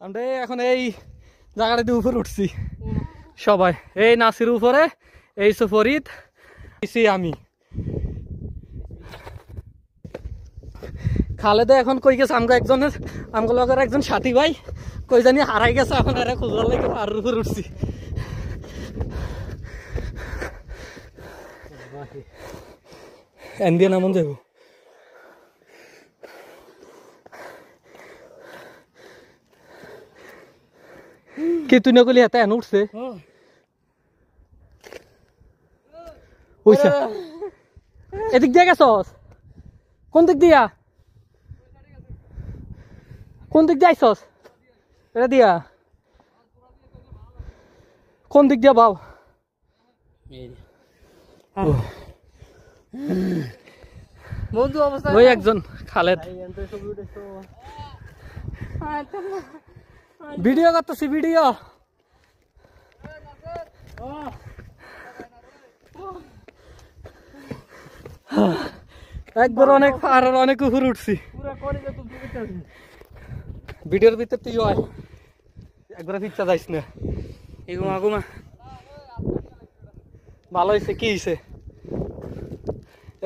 আমরা এখন এই জায়গাটাতে উপরে উঠছি সবাই, এই নাসির উপরে, এই ফরিদ, আমি। খালেদে এখন কই গেছে আমগো লগের একজন সাথী ভাই কই জানি হারাই গেছে, এখন এরা খুঁজার লাগে পাহাড়ের উপরে উঠছি। এন্দিয়া নামন যাব কি তুই নকলি হাতে এন উঠছে এদিক দিয়ে গেছস? কোন দিক দিয়া আইসস? এটা দিয়া কোন দিক দিয়া বাউ? বন্ধু অবস্থা ওই একজন খালেদ ভিডিও করতেছি, ভিডিও। একবার অনেক পাহাড়ের অনেক উপরে উঠছি। ভিডিওর ভিতর তুই হয় একবার ইচ্ছা যাইস না। এগুমা গুমা ভালো হয়েছে। কি হয়েছে?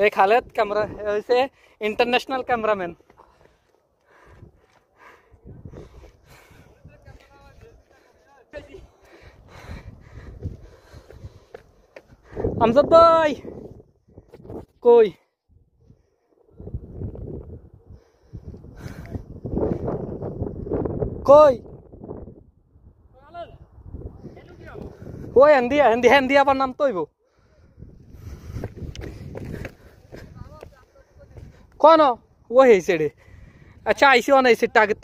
এই খালেদ ক্যামেরা হয়েছে ইন্টারন্যাশনাল ক্যামেরাম্যান। আমজাদ ভাই কই? কই ওই হেন্দি আবার নাম তৈব কোন ও হয়েছে রে? আচ্ছা আইসি অন আইসি টাকে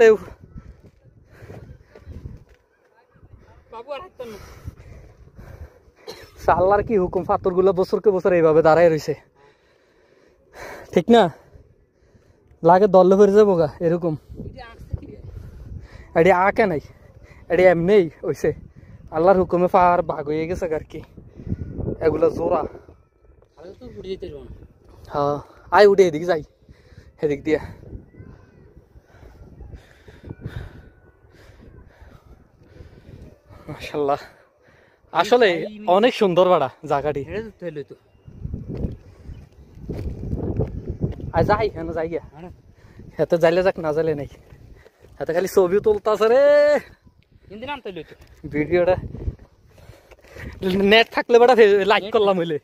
সাল্লার কি হুকুম, পাথর গুলো বছরকে বছর এইভাবে দাঁড়ায় রয়েছে, ঠিক না? লাগে দলে ফিরে যাবো গা এরকম। এটি আঁকে নাই, এটি এমনি হইছে আল্লাহর হুকুমে পাহাড় ভাগ হয়ে গেছে আর কি। এগুলো জোড়া। হ্যাঁ আয় উঠে এদিকে যাই, এদিক দিয়ে। মাশাআল্লাহ আসলে অনেক সুন্দর বাড়া জায়গাটি। যাই হেন যাই গিয়া হেতে যাইলে যাক, না যাইলে নাই। হাতে খালি ছবিও তুলতাছে রে। ভিডিওটা নেট থাকলে বেটা লাইক করলাম হইলে।